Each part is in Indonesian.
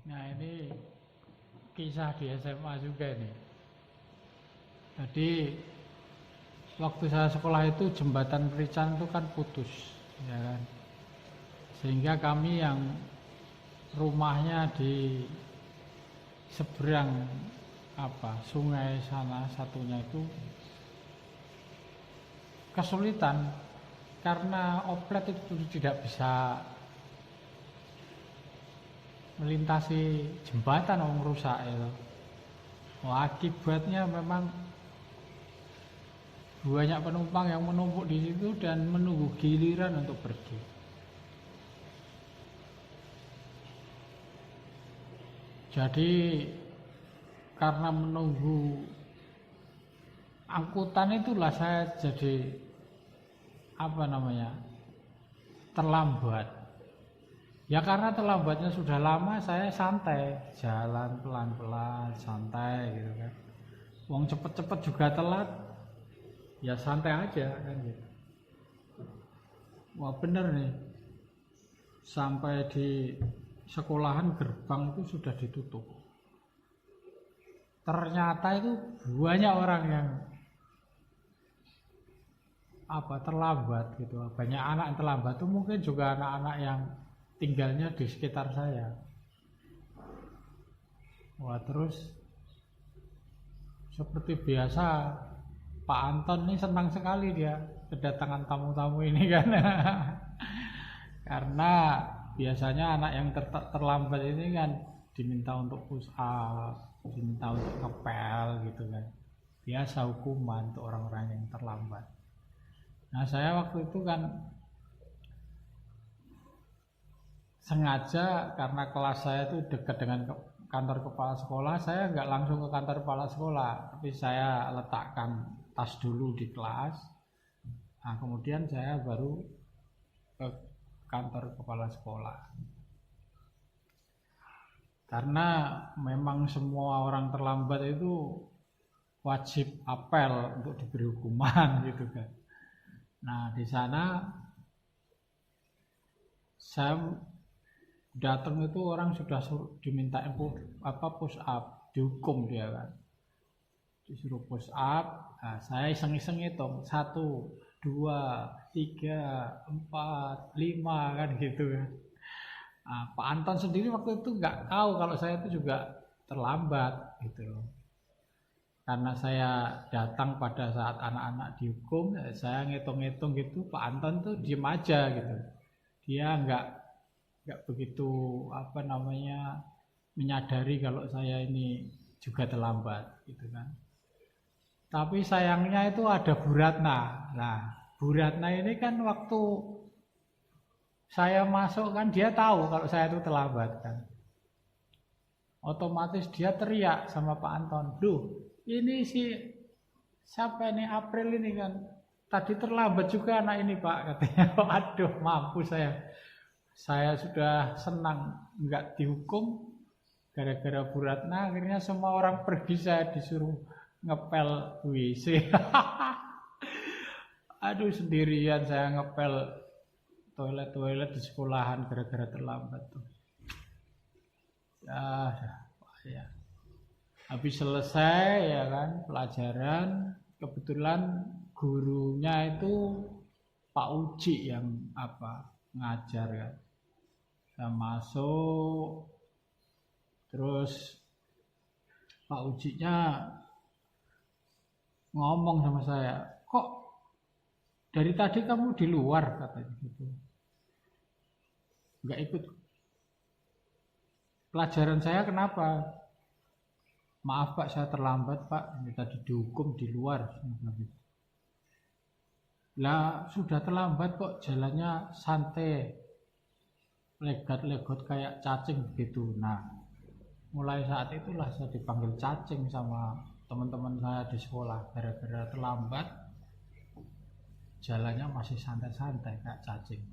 Nah ini kisah di SMA juga nih. Jadi waktu saya sekolah itu jembatan Perican itu kan putus, ya kan. Sehingga kami yang rumahnya di seberang sungai sana satunya itu kesulitan karena oplet itu tidak bisa melintasi jembatan orang rusak itu. Akibatnya memang banyak penumpang yang menumpuk di situ dan menunggu giliran untuk pergi. Jadi karena menunggu angkutan itulah saya jadi terlambat. Ya karena terlambatnya sudah lama, saya santai, jalan pelan-pelan, santai gitu kan. Wong cepet-cepet juga telat, ya santai aja kan gitu. Wah bener nih, sampai di sekolahan gerbang itu sudah ditutup. Ternyata itu banyak orang yang terlambat gitu. Banyak anak yang terlambat itu mungkin juga anak-anak yang tinggalnya di sekitar saya. Wah terus seperti biasa Pak Anton ini senang sekali dia kedatangan tamu-tamu ini kan. Karena biasanya anak yang terlambat ini kan diminta untuk push up, diminta untuk ngepel gitu kan. Biasa hukuman untuk orang-orang yang terlambat. Nah saya waktu itu kan sengaja karena kelas saya itu dekat dengan kantor kepala sekolah, saya nggak langsung ke kantor kepala sekolah, tapi saya letakkan tas dulu di kelas. Nah kemudian saya baru ke kantor kepala sekolah. Karena memang semua orang terlambat itu wajib apel untuk diberi hukuman gitu kan. Nah di sana saya datang itu orang sudah diminta push up, dihukum dia kan, disuruh push up. Nah, saya iseng-iseng hitung 1, 2, 3, 4, 5 kan gitu kan. Nah, Pak Anton sendiri waktu itu nggak tahu kalau saya itu juga terlambat gitu loh. Karena saya datang pada saat anak-anak dihukum, saya ngitung-ngitung gitu, Pak Anton tuh diem aja gitu. Dia nggak begitu menyadari kalau saya ini juga terlambat gitu kan. Tapi sayangnya itu ada Bu Ratna. Nah, Bu Ratna ini kan waktu saya masuk kan dia tahu kalau saya itu terlambat kan. Otomatis dia teriak sama Pak Anton, "Duh, ini siapa ini April ini kan? Tadi terlambat juga anak ini Pak," katanya. Aduh, mampus saya. Saya sudah senang nggak dihukum gara-gara Bu Ratna, akhirnya semua orang pergi, saya disuruh ngepel WC. Aduh, sendirian saya ngepel toilet di sekolahan gara-gara terlambat tuh. Ya. Habis selesai ya kan pelajaran, kebetulan gurunya itu Pak Uji yang ngajar kan. Saya masuk, terus Pak Ujinya ngomong sama saya, "Kok dari tadi kamu di luar?" katanya gitu. Nggak ikut pelajaran saya, kenapa? "Maaf Pak, saya terlambat Pak, ini tadi dihukum di luar." Lah sudah terlambat kok, jalannya santai, legat-legot kayak cacing begitu. Nah, mulai saat itulah saya dipanggil cacing sama teman-teman saya di sekolah, gara-gara terlambat, jalannya masih santai-santai kayak cacing.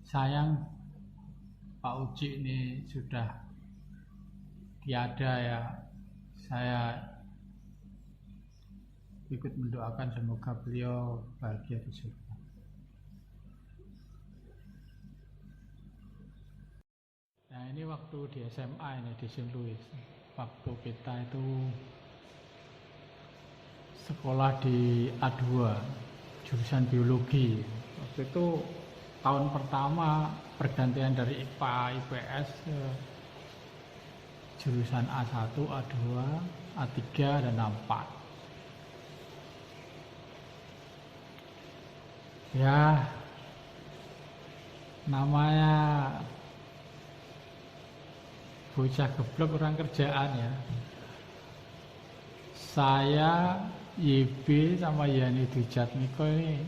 Sayang Pak Uji ini sudah tiada ya. Saya ikut mendoakan semoga beliau bahagia di surga. ini waktu di SMA ini di St. Louis. Waktu kita itu sekolah di A2, jurusan biologi. Waktu itu tahun pertama pergantian dari IPA, IPS ke jurusan A1, A2, A3, dan A4. Ya, namanya bocah geblek orang kerjaan ya. Saya, YB sama Yani Dujatmiko ini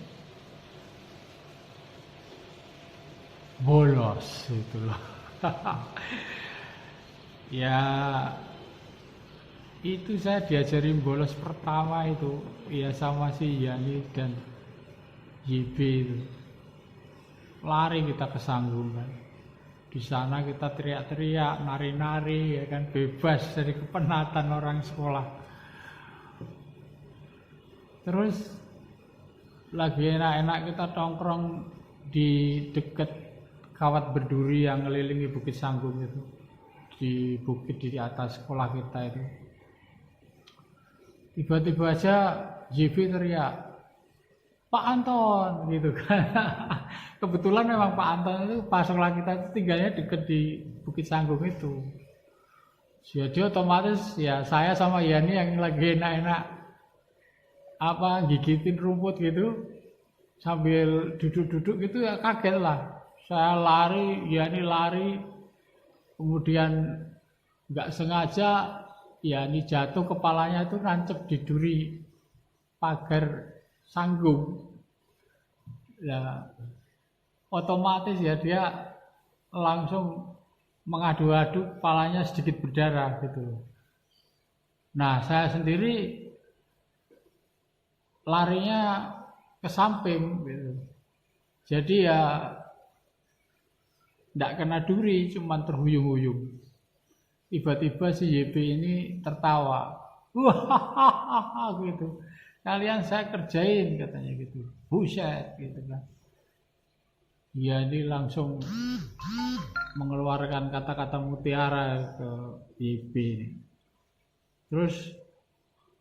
bolos itu loh. Ya, itu saya diajarin bolos pertama itu ya sama si Yani dan YB itu. Lari kita ke Sanggungan. Di sana kita teriak-teriak, nari-nari, ya kan, bebas dari kepenatan orang sekolah. Terus lagi enak-enak kita tongkrong di dekat kawat berduri yang ngelilingi Bukit Sanggung itu, di bukit di atas sekolah kita itu. Tiba-tiba aja JB teriak, Pak Anton, gitu kan. Kebetulan memang Pak Anton itu pas sekolah kita itu tinggalnya dekat di Bukit Sanggung itu. Jadi otomatis ya saya sama Yani yang lagi enak-enak gigitin rumput gitu sambil duduk-duduk gitu ya kaget lah. Saya lari, Yani lari, kemudian nggak sengaja Yani jatuh, kepalanya itu nancep di duri pagar Sanggung. Ya otomatis ya dia langsung mengadu-adu, kepalanya sedikit berdarah gitu. Nah saya sendiri larinya ke samping gitu. Jadi ya tidak kena duri, cuman terhuyung-huyung. Tiba-tiba si YB ini tertawa. Wah, gitu. Kalian saya kerjain katanya gitu. Buset gitu kan. Ya ini langsung mengeluarkan kata-kata mutiara ke YB ini. Terus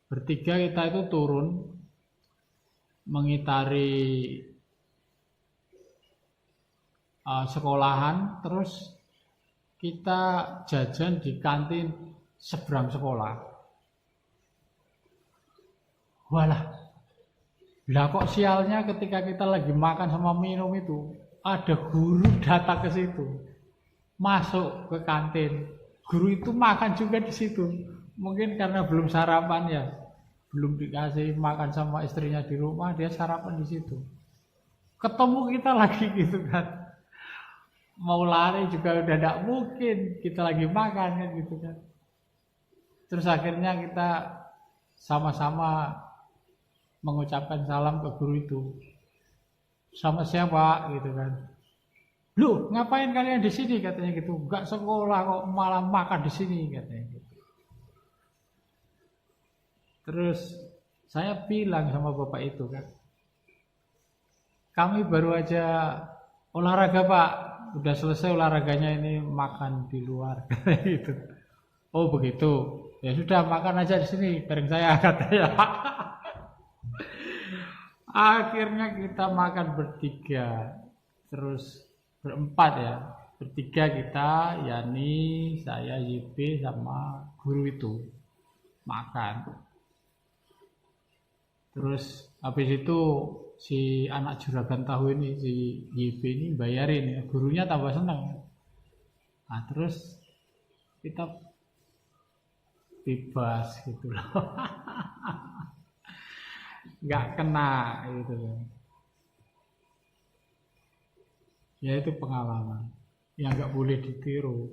bertiga kita itu turun mengitari sekolahan, terus kita jajan di kantin seberang sekolah. Walah, lah kok sialnya ketika kita lagi makan sama minum itu, ada guru datang ke situ, masuk ke kantin. Guru itu makan juga di situ. Mungkin karena belum sarapan ya, belum dikasih makan sama istrinya di rumah, dia sarapan di situ. Ketemu kita lagi gitu kan. Mau lari juga udah tidak mungkin, kita lagi makan kan gitu kan. Terus akhirnya kita sama-sama mengucapkan salam ke guru itu. Sama siapa gitu kan. Loh, ngapain kalian di sini katanya gitu. Enggak sekolah kok malah makan di sini katanya gitu. Terus saya bilang sama bapak itu kan, kami baru aja olahraga Pak, udah selesai olahraganya ini makan di luar gitu. Oh begitu, ya sudah makan aja di sini bareng saya katanya. Akhirnya kita makan bertiga, terus berempat ya, bertiga kita, Yani, saya, YB sama guru itu makan. Terus habis itu si anak juragan tahu ini, si YB ini bayarin ya, gurunya tambah senang. Nah terus kita bebas gitu loh. Nggak kena gitu loh. Ya itu pengalaman yang nggak boleh ditiru.